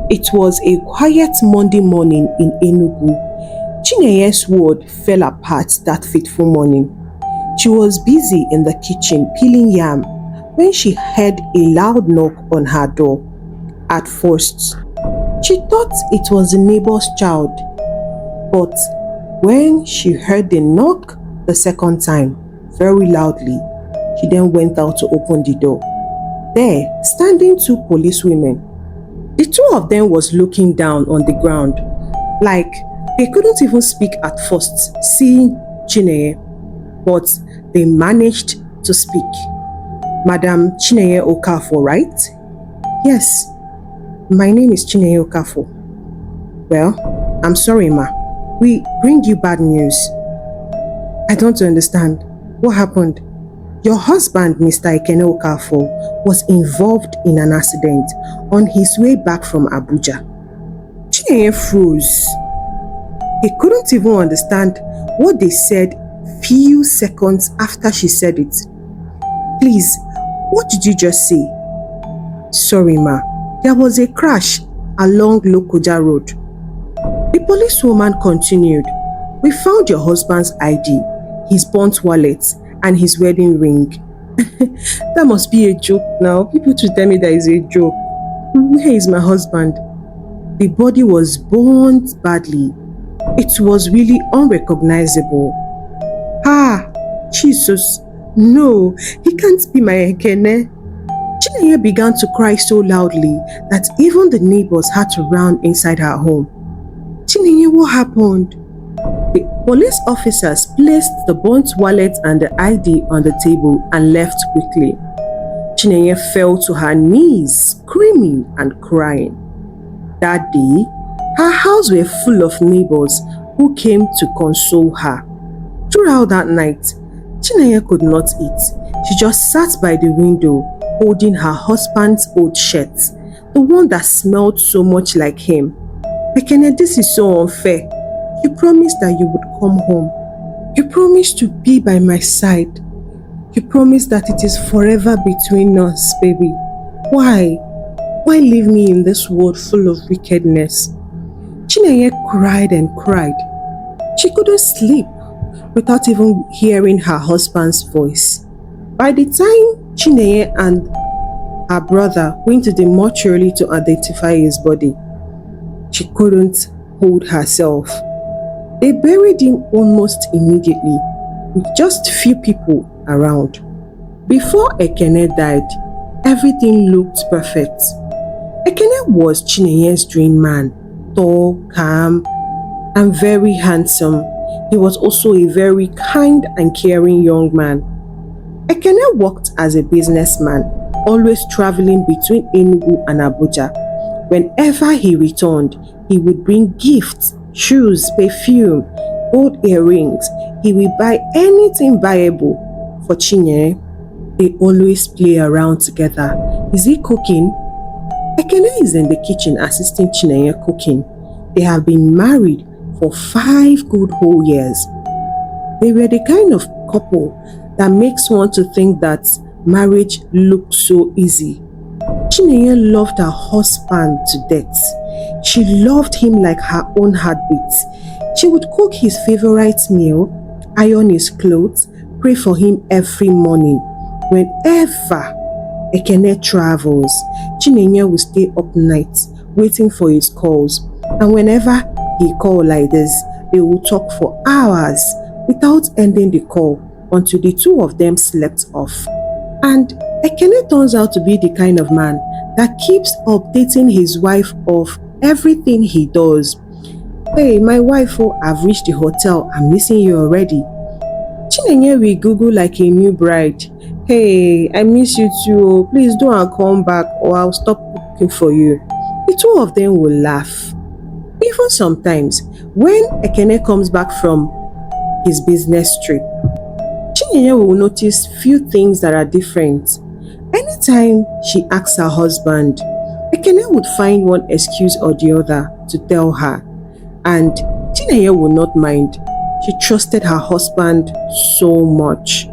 It was a quiet Monday morning in Enugu. Chinaya's world fell apart that fateful morning. She was busy in the kitchen peeling yam when she heard a loud knock on her door. At first, she thought it was the neighbor's child, but when she heard the knock the second time, very loudly, she then went out to open the door. There, standing two policewomen. The two of them was looking down on the ground, like they couldn't even speak at first, seeing Chinaya, but they managed to speak. Madam Chinaya Okafor, right? Yes, my name is Chinaya Okafor. Well, I'm sorry, ma. We bring you bad news. I don't understand. What happened? Your husband, Mr. Ekene Okafor, was involved in an accident on his way back from Abuja. Chinaya froze. He couldn't even understand what they said few seconds after she said it. Please, what did you just say? Sorry, ma. There was a crash along Lokoja Road. The policewoman continued. We found your husband's ID, his burnt wallet, and his wedding ring. That must be a joke now. People to tell me that is a joke. Where is my husband? The body was burnt badly. It was really unrecognizable. Ah, Jesus. No, he can't be my Ekene. Chinaya began to cry so loudly that even the neighbors had to run inside her home. Chinaya, what happened? The police officers placed the burnt wallet and the ID on the table and left quickly. Chinaya fell to her knees, screaming and crying. That day, her house were full of neighbors who came to console her. Throughout that night, Chinaya could not eat. She just sat by the window, holding her husband's old shirt, the one that smelled so much like him. Ekene, this is so unfair. You promised that you would come home. You promised to be by my side. You promised that it is forever between us, baby. Why? Why leave me in this world full of wickedness? Chinaya cried and cried. She couldn't sleep without even hearing her husband's voice. By the time Chinaya and her brother went to the mortuary to identify his body, she couldn't hold herself. They buried him almost immediately, with just few people around. Before Ekene died, everything looked perfect. Ekene was Chinaya's dream man, tall, calm, and very handsome. He was also a very kind and caring young man. Ekene worked as a businessman, always traveling between Enugu and Abuja. Whenever he returned, he would bring gifts, shoes, perfume, gold earrings. He will buy anything buyable for Chinaya. They always play around together. Is he cooking? Ekene is in the kitchen assisting Chinaya cooking. They have been married for 5 good whole years. They were the kind of couple that makes one to think that marriage looks so easy. Chinaya loved her husband to death. She loved him like her own heartbeat. She would cook his favorite meal, iron his clothes, pray for him every morning. Whenever Ekene travels, Chinaya will stay up night waiting for his calls. And whenever he called like this, they will talk for hours without ending the call until the two of them slept off. And Ekene turns out to be the kind of man that keeps updating his wife of everything he does. Hey, my wife, I've reached the hotel. I'm missing you already. Chinaya will Google like a new bride. Hey, I miss you too. Please don't come back or I'll stop cooking for you. The two of them will laugh. Even sometimes, when Ekene comes back from his business trip, Chinaya will notice few things that are different. Anytime she asks her husband, Ekene would find one excuse or the other to tell her, and Chinaya will not mind. She trusted her husband so much.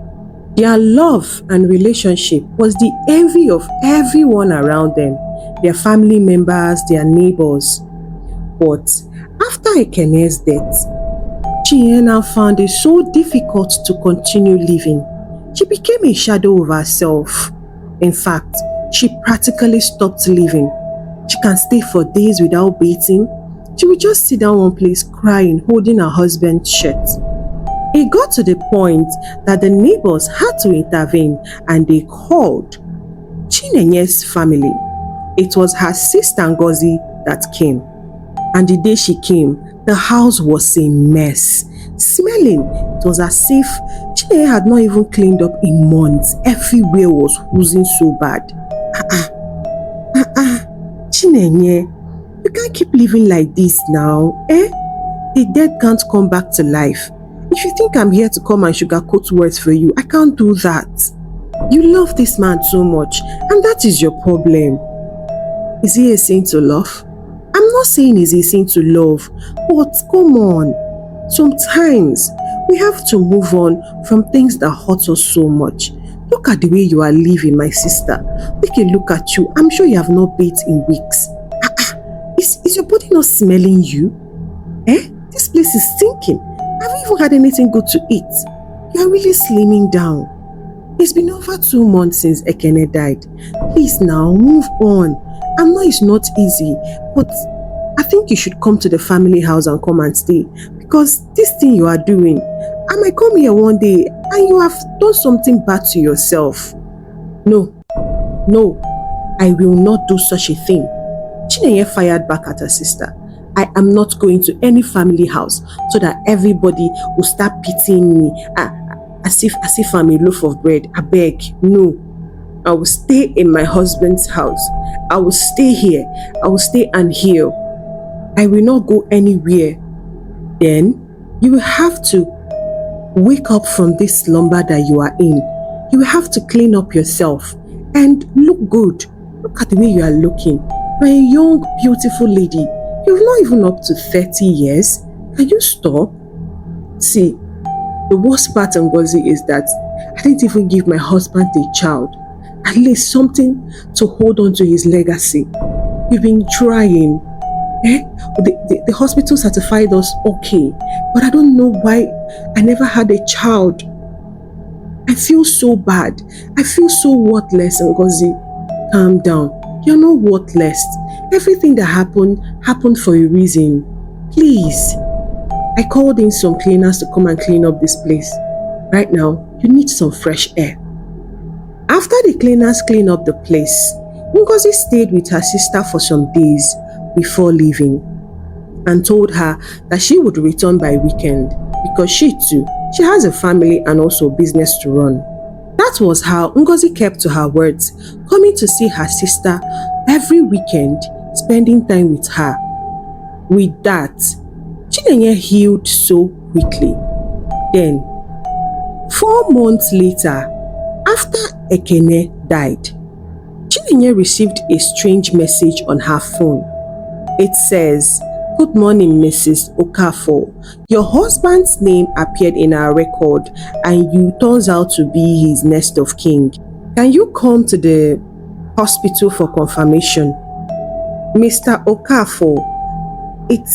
Their love and relationship was the envy of everyone around them. their family members, their neighbors. But after Ekene's death, Chinaya now found it so difficult to continue living. She became a shadow of herself. In fact, she practically stopped living. She can stay for days without bathing. She would just sit down one place crying, holding her husband's shirt. It got to the point that the neighbors had to intervene and they called Chinaya's family. It was her sister Ngozi that came. And the day she came, the house was a mess. Smelling, it was as if Chinaya had not even cleaned up in months. Everywhere was oozing so bad. Chinaya, you can't keep living like this now, eh? The dead can't come back to life. If you think I'm here to come and sugarcoat words for you, I can't do that. You love this man so much, and that is your problem. Is he a sin to love? I'm not saying he's a sin to love, but come on. Sometimes we have to move on from things that hurt us so much. Look at the way you are living, my sister. Take a look at you. I'm sure you have not bathed in weeks. Is your body not smelling you? Eh? This place is stinking. Have you even had anything good to eat? You are really slimming down. It's been over 2 months since Ekene died. Please now, move on. I know it's not easy, but I think you should come to the family house and come and stay. Because this thing you are doing, I might come here one day and you have done something bad to yourself. No, I will not do such a thing. Chinaya fired back at her sister. I am not going to any family house so that everybody will start pitying me as if I'm a loaf of bread. I beg, no. I will stay in my husband's house. I will stay here. I will stay and heal. I will not go anywhere. Then you will have to wake up from this slumber that you are in. You will have to clean up yourself and look good. Look at the way you are looking. You're a young, beautiful lady. You're not even up to 30 years. Can you stop? See, the worst part, Ngozi, is that I didn't even give my husband a child. At least something to hold on to his legacy. We've been trying. The hospital certified us okay, but I don't know why I never had a child. I feel so bad. I feel so worthless, Ngozi. Calm down. You're not worthless. Everything that happened for a reason. Please. I called in some cleaners to come and clean up this place. Right now, you need some fresh air. After the cleaners cleaned up the place, Ngozi stayed with her sister for some days before leaving and told her that she would return by weekend because she has a family and also business to run. That was how Ngozi kept to her words, coming to see her sister every weekend, spending time with her. With that, Chinaya healed so quickly. Then, 4 months later, after Ekene died, Chinaya received a strange message on her phone. It says, "Good morning, Mrs. Okafor. Your husband's name appeared in our record and you turns out to be his next of kin. Can you come to the hospital for confirmation? Mr. Okafor, it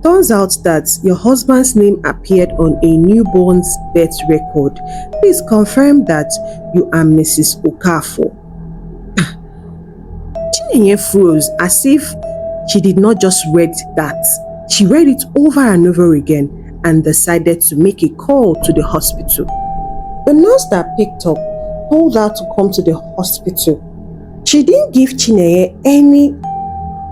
turns out that your husband's name appeared on a newborn's birth record. Please confirm that you are Mrs. Okafor." Chinaya froze as if she did not just read that. She read it over and over again and decided to make a call to the hospital. The nurse that picked up told her to come to the hospital. She didn't give Chinaya any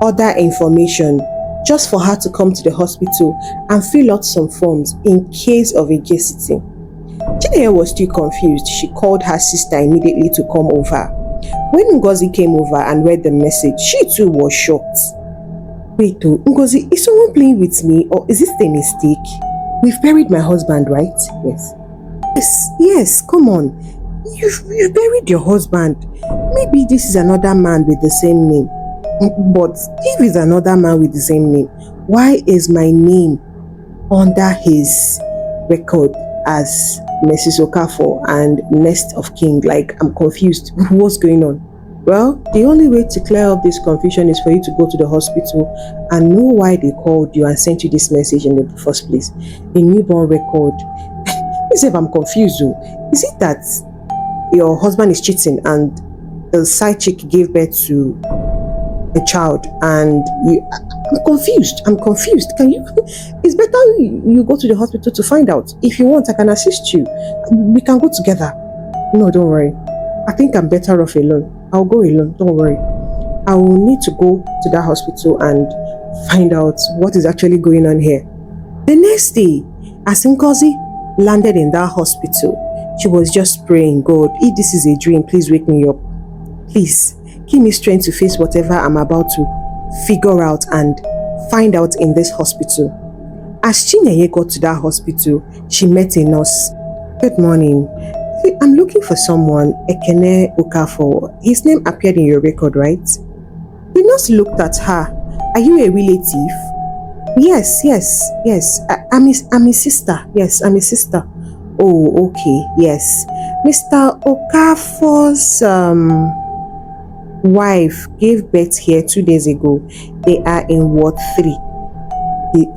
other information, just for her to come to the hospital and fill out some forms in case of a gasity. Chinaya was still confused. She called her sister immediately to come over. When Ngozi came over and read the message, she too was shocked. Wait, Ngozi, is someone playing with me or is this a mistake? We've buried my husband, right? Yes, come on. You've buried your husband. Maybe this is another man with the same name. But if it's another man with the same name, why is my name under his record as Mrs. Okafor and next of kin? Like, I'm confused. What's going on? Well, the only way to clear up this confusion is for you to go to the hospital and know why they called you and sent you this message in the first place. A newborn record. As if I'm confused though. Is it that your husband is cheating and the side chick gave birth to a child and you... I'm confused. Can you... It's better you go to the hospital to find out. If you want, I can assist you. We can go together. No, don't worry. I think I'm better off alone. I'll go alone, don't worry. I will need to go to that hospital and find out what is actually going on here. The next day, as Ngozi landed in that hospital, she was just praying, God, if this is a dream, please wake me up. Please, give me strength to face whatever I'm about to figure out and find out in this hospital. As Chinaya got to that hospital, she met a nurse. Good morning. I'm looking for someone, Ekene Okafor. His name appeared in your record, right? The nurse looked at her. Are you a relative? Yes. I'm his sister. Yes, I'm his sister. Oh, okay, yes. Mr. Okafor's wife gave birth here 2 days ago. They are in Ward 3.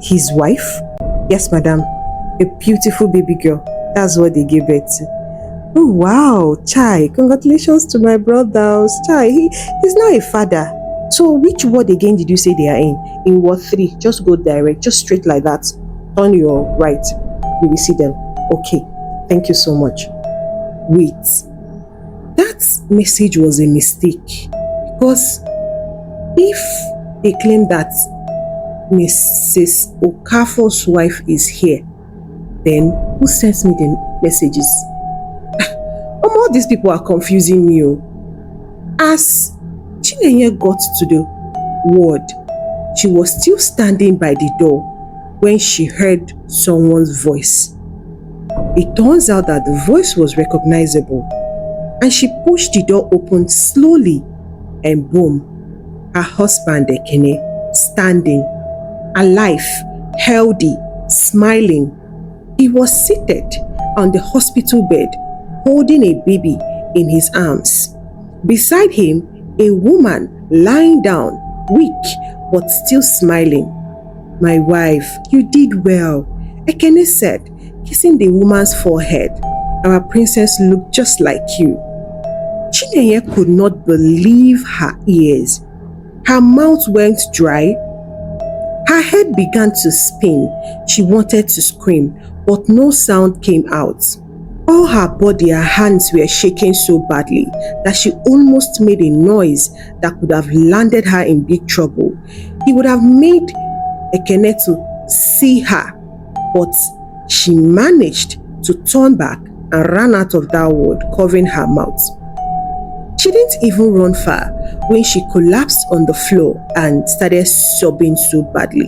His wife? Yes, madam. A beautiful baby girl. That's what they gave birth to. Oh wow, Chai, congratulations to my brothers. Chai, he's now a father. So which ward again did you say they are in? In Ward 3. Just go direct, just straight like that. Turn your right. You will see them. Okay, thank you so much. Wait, that message was a mistake. Because if they claim that Mrs. Okafor's wife is here, then who sends me the messages? All these people are confusing me. As Chinaya got to the ward, she was still standing by the door when she heard someone's voice. It turns out that the voice was recognizable, and she pushed the door open slowly, and boom, her husband Ekene, standing, alive, healthy, smiling. He was seated on the hospital bed, holding a baby in his arms. Beside him, a woman lying down, weak but still smiling. My wife, you did well, Ekene said, kissing the woman's forehead. Our princess looked just like you. Chinaya could not believe her ears. Her mouth went dry. Her head began to spin. She wanted to scream, but no sound came out. All her body, her hands were shaking so badly that she almost made a noise that could have landed her in big trouble. It would have made Ekene to see her, but she managed to turn back and ran out of that ward, covering her mouth. She didn't even run far when she collapsed on the floor and started sobbing so badly.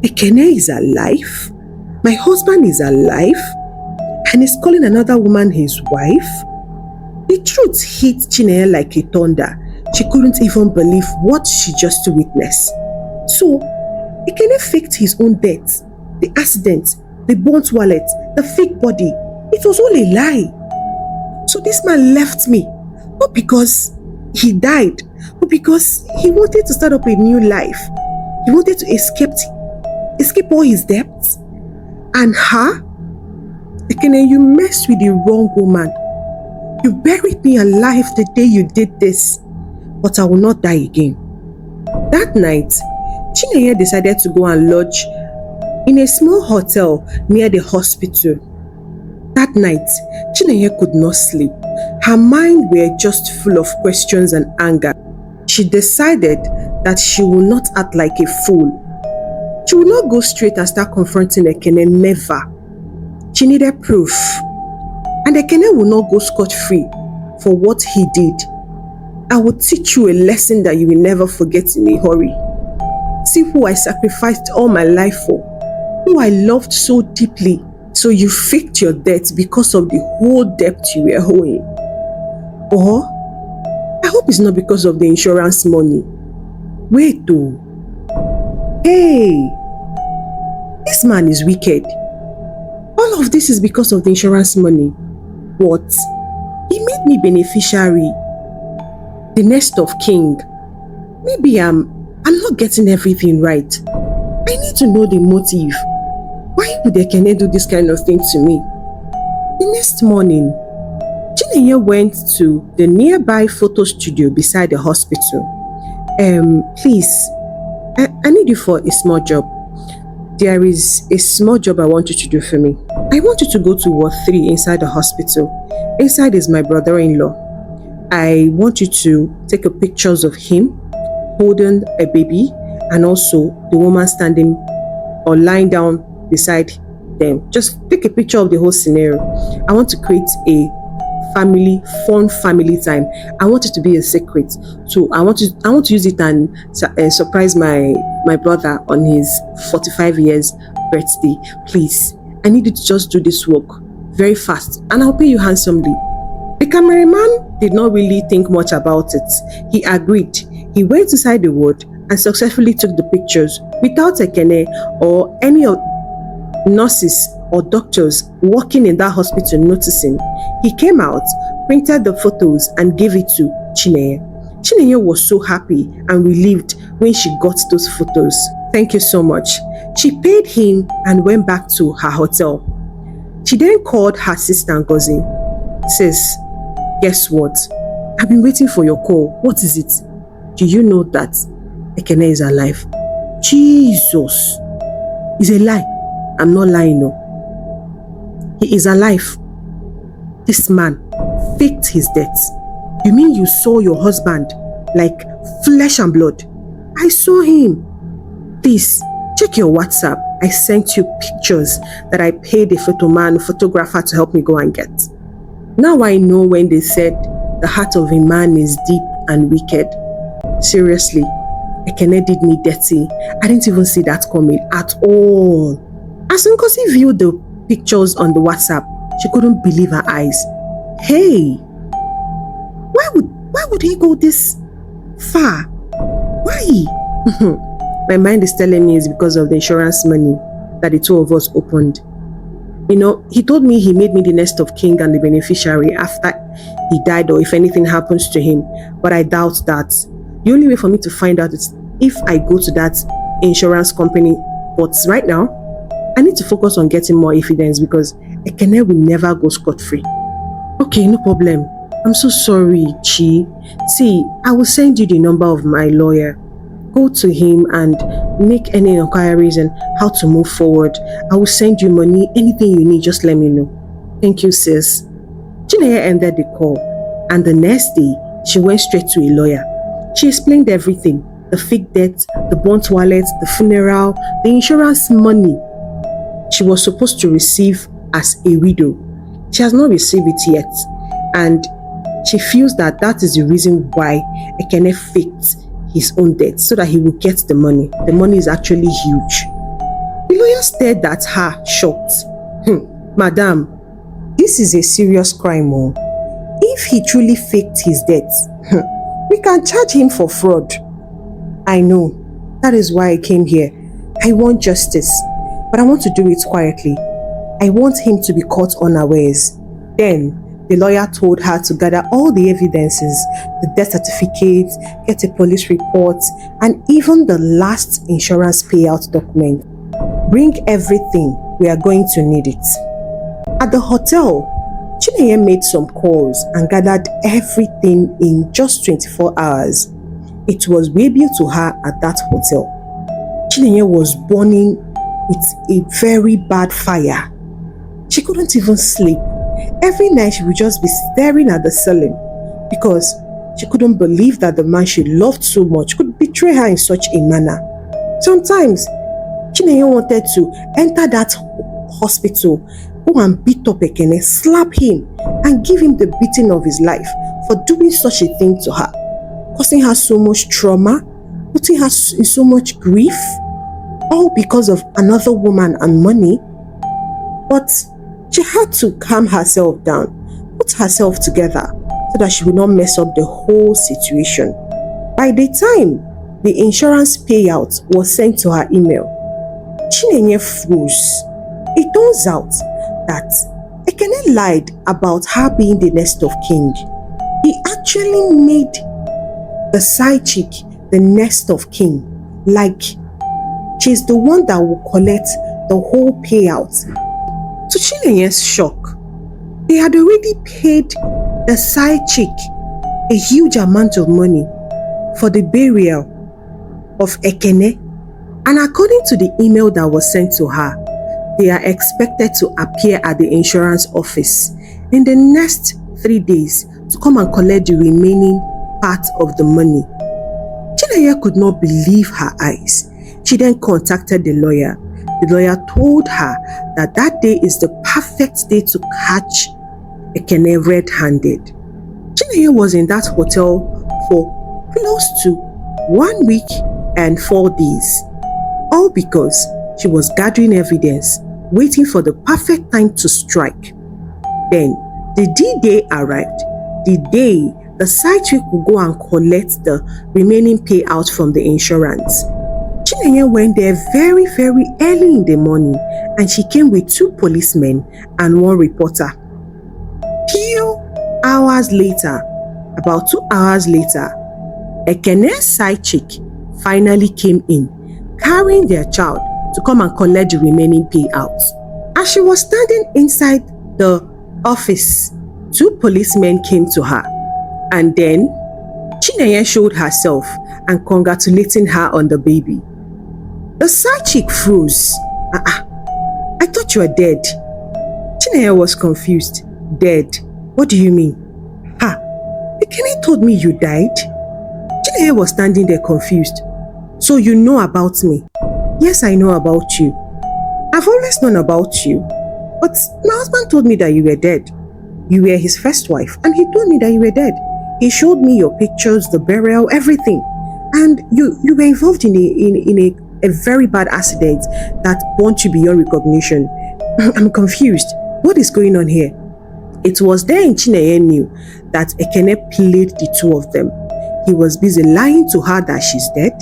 Ekene is alive? My husband is alive? And he's calling another woman his wife? The truth hit Chinaya like a thunder. She couldn't even believe what she just witnessed. So, Ekene faked his own death, the accident, the burnt wallet, the fake body. It was all a lie. So this man left me, not because he died, but because he wanted to start up a new life. He wanted to escape all his debts. And her? Ekene, you messed with the wrong woman. You buried me alive the day you did this, but I will not die again. That night, Chinaya decided to go and lodge in a small hotel near the hospital. That night, Chinaya could not sleep. Her mind were just full of questions and anger. She decided that she will not act like a fool. She will not go straight and start confronting Ekene, never. She needed proof. And Ekene will not go scot-free for what he did. I will teach you a lesson that you will never forget in a hurry. See who I sacrificed all my life for, who I loved so deeply. So you faked your death because of the whole debt you were owing. Or, I hope it's not because of the insurance money. Wait though. Hey, this man is wicked. All of this is because of the insurance money. What? He made me beneficiary. The nest of king. Maybe I'm not getting everything right. I need to know the motive. Why would Ekene do this kind of thing to me? The next morning, Chinaya went to the nearby photo studio beside the hospital. Please, I need you for a small job. There is a small job I want you to do for me. I want you to go to Ward 3 inside the hospital. Inside is my brother-in-law. I want you to take a pictures of him holding a baby and also the woman standing or lying down beside them. Just take a picture of the whole scenario. I want to create a fun family time. I want it to be a secret. So I want to use it and surprise my brother on his 45 years birthday. Please, I need you to just do this work very fast and I'll pay you handsomely. The cameraman did not really think much about it. He agreed. He went inside the ward and successfully took the pictures without Ekene or any of nurses or doctors working in that hospital noticing. He came out, printed the photos and gave it to Chinaya. Chinaya was so happy and relieved when she got those photos. Thank you so much. She paid him and went back to her hotel. She then called her sister Ngozi. Says, guess what? I've been waiting for your call. What is it? Do you know that Ekene is alive? Jesus! It's a lie. I'm not lying, no. He is alive. This man faked his death. You mean you saw your husband like flesh and blood? I saw him. Please, check your WhatsApp. I sent you pictures that I paid a photographer to help me go and get. Now I know when they said the heart of a man is deep and wicked. Seriously, Ekene did me dirty. I didn't even see that coming at all. As Ngozi viewed the pictures on the WhatsApp, she couldn't believe her eyes. Hey, why would he go this far? Why? My mind is telling me it's because of the insurance money that the two of us opened. You know, he told me he made me the next of king and the beneficiary after he died or if anything happens to him. But I doubt that. The only way for me to find out is if I go to that insurance company. But right now, I need to focus on getting more evidence because Ekene will never go scot-free. Okay, no problem. I'm so sorry, Chi. See, I will send you the number of my lawyer. Go to him and make any inquiries on how to move forward. I will send you money, anything you need, just let me know. Thank you, sis. Chinaya ended the call, and the next day, she went straight to a lawyer. She explained everything, the fake debt, the burnt wallet, the funeral, the insurance money she was supposed to receive as a widow. She has not received it yet, and she feels that that is the reason why Ekene faked his own debt so that he will get the money. The money is actually huge. The lawyer stared at her, shocked. Madam, this is a serious crime. If he truly faked his debt, we can charge him for fraud. I know. That is why I came here. I want justice, but I want to do it quietly. I want him to be caught unawares. Then, the lawyer told her to gather all the evidences, the death certificate, get a police report, and even the last insurance payout document. Bring everything. We are going to need it. At the hotel, Chinaya made some calls and gathered everything in just 24 hours. It was revealed to her at that hotel. Chinaya was burning with a very bad fire. She couldn't even sleep. Every night she would just be staring at the ceiling because she couldn't believe that the man she loved so much could betray her in such a manner. Sometimes, Chinaya wanted to enter that hospital, go and beat up Ekene, slap him, and give him the beating of his life for doing such a thing to her, causing her so much trauma, putting her in so much grief, all because of another woman and money. But she had to calm herself down, put herself together so that she would not mess up the whole situation. By the time the insurance payout was sent to her email, Chinaya froze. It turns out that Ekene lied about her being the next of king. He actually made the side chick, the next of kin. Like, she's the one that will collect the whole payout. To Chinaya's shock, they had already paid the side chick a huge amount of money for the burial of Ekene, and according to the email that was sent to her, they are expected to appear at the insurance office in the next 3 days to come and collect the remaining part of the money. Chinaya could not believe her eyes. She then contacted the lawyer. The lawyer told her that that day is the perfect day to catch Ekene red-handed. Chinaya was in that hotel for close to 1 week and 4 days, all because she was gathering evidence, waiting for the perfect time to strike. Then, the D-Day arrived, the day the side chick would go and collect the remaining payout from the insurance. Chinaya went there very, very early in the morning, and she came with 2 policemen and 1 reporter. Few hours later, about 2 hours later, Ekene's side chick finally came in, carrying their child to come and collect the remaining payouts. As she was standing inside the office, 2 policemen came to her, and then Chinaya showed herself and congratulating her on the baby. The side chick froze. I thought you were dead. Chinaya was confused. Dead? What do you mean? Ekene told me you died. Chinaya was standing there confused. So you know about me? Yes, I know about you. I've always known about you. But my husband told me that you were dead. You were his first wife, and he told me that you were dead. He showed me your pictures, the burial, everything. And you were involved in a very bad accident that burned you beyond recognition. I'm confused. What is going on here? It was then Chinaya knew that Ekene played the 2 of them. He was busy lying to her that she's dead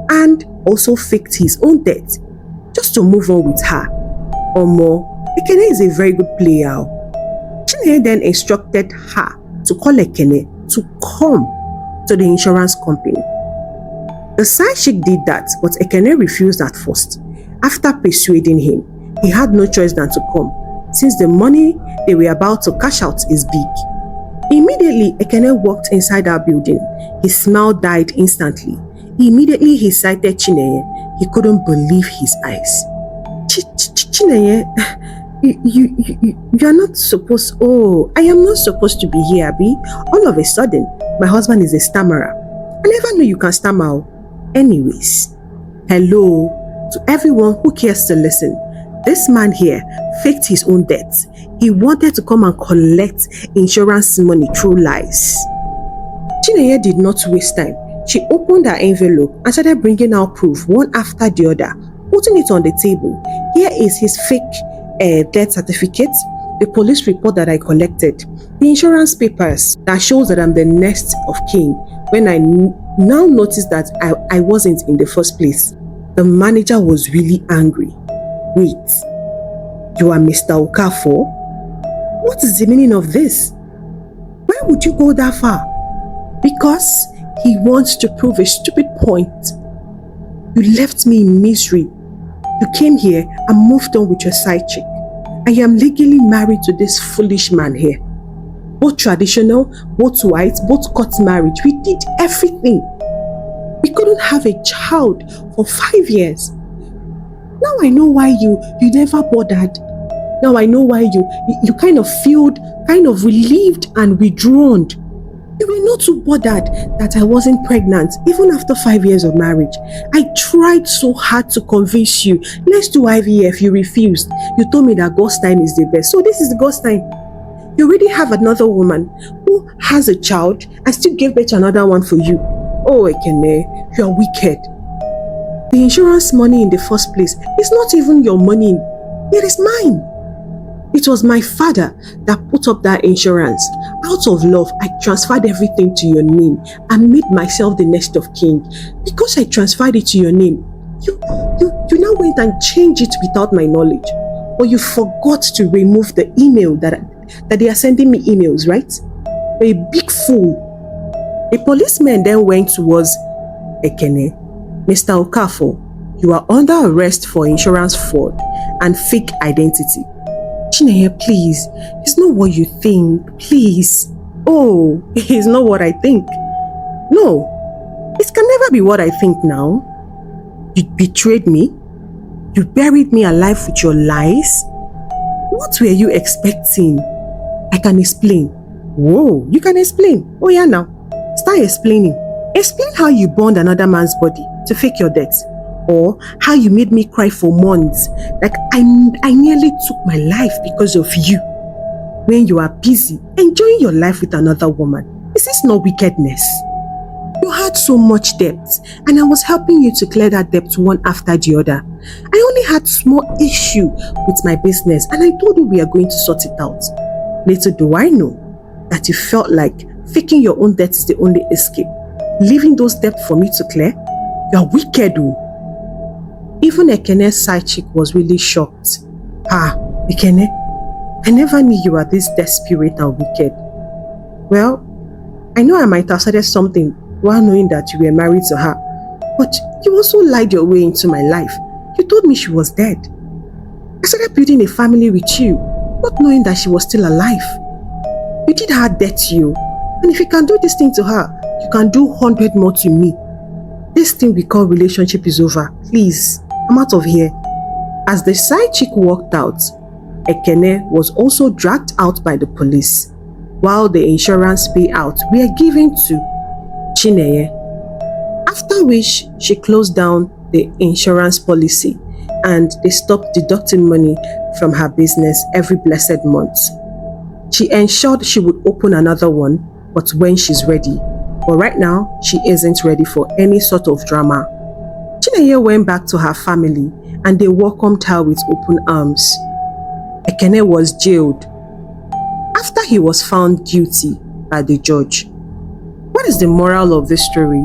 and also faked his own death just to move on with her. Omo, Ekene is a very good player. Chinaya then instructed her to call Ekene to come to the insurance company. The side chick did that, but Ekene refused at first. After persuading him, he had no choice than to come, since the money they were about to cash out is big. Immediately, Ekene walked inside our building. His smile died instantly. Immediately, he sighted Chinaya. He couldn't believe his eyes. Chinaya, you are not supposed... Oh, I am not supposed to be here, Abi. All of a sudden, my husband is a stammerer. I never knew you can stammer. Anyways, hello to everyone who cares to listen. This man here faked his own death. He wanted to come and collect insurance money through lies. Chinaya did not waste time. She opened her envelope and started bringing out proof one after the other, putting it on the table. Here is his fake death certificate, the police report that I collected, the insurance papers that shows that I'm the next of kin, when I now noticed that I wasn't in the first place. The manager was really angry. Wait, you are Mr. Okafor? What is the meaning of this? Why would you go that far? Because he wants to prove a stupid point. You left me in misery. You came here and moved on with your side chick. I am legally married to this foolish man here. Both traditional, both white, both court marriage. We did everything. We couldn't have a child for 5 years. Now I know why you never bothered. Now I know why you kind of felt kind of relieved and withdrawn. You were not too bothered that I wasn't pregnant, even after 5 years of marriage. I tried so hard to convince you. Let's do IVF. You refused. You told me that God's time is the best. So this is God's time. You already have another woman who has a child and still gave birth to another one for you. Oh, Ekene, you are wicked. The insurance money in the first place is not even your money. It is mine. It was my father that put up that insurance. Out of love, I transferred everything to your name and made myself the next of kin. Because I transferred it to your name, you now went and changed it without my knowledge. Or you forgot to remove the email that they are sending me emails, right? You're a big fool. The policeman then went towards Ekene. Mr. Okafor, you are under arrest for insurance fraud and fake identity. Chinaya, please, it's not what you think, please. Oh, it's not what I think. No, it can never be what I think now. You betrayed me. You buried me alive with your lies. What were you expecting? I can explain. Whoa, you can explain. Oh yeah, now. Start explaining. Explain how you burned another man's body to fake your death. Or how you made me cry for months. Like I nearly took my life because of you. When you are busy enjoying your life with another woman. Is this not wickedness? You had so much debt and I was helping you to clear that debt one after the other. I only had small issue with my business and I told you we are going to sort it out. Little do I know that you felt like faking your own debt is the only escape. Leaving those debts for me to clear? You are wicked. Even Ekene's side chick was really shocked. Ekene, I never knew you were this desperate and wicked. Well, I know I might have started something while knowing that you were married to her, but you also lied your way into my life. You told me she was dead. I started building a family with you, not knowing that she was still alive. You did her debt to you, and if you can do this thing to her, you can do 100 more to me. This thing we call relationship is over. Please, I'm out of here. As the side chick walked out, Ekene was also dragged out by the police, while the insurance payouts were given to Chinaya. After which, she closed down the insurance policy and they stopped deducting money from her business every blessed month. She ensured she would open another one, but when she's ready. But right now, she isn't ready for any sort of drama. Chinaya went back to her family and they welcomed her with open arms. Ekene was jailed after he was found guilty by the judge. What is the moral of this story?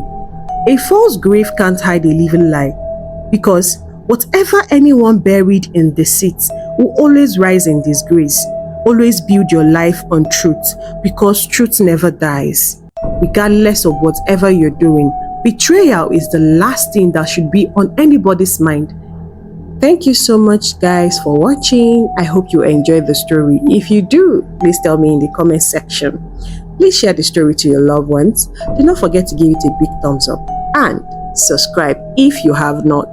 A false grave can't hide a living lie, because whatever anyone buried in deceit will always rise in disgrace. Always build your life on truth, because truth never dies. Regardless of whatever you're doing, betrayal is the last thing that should be on anybody's mind. Thank you so much guys for watching. I hope you enjoyed the story. If you do, please tell me in the comment section. Please share the story to your loved ones. Do not forget to give it a big thumbs up and subscribe if you have not.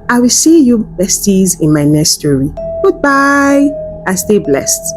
I will see you besties in my next story. Goodbye and stay blessed.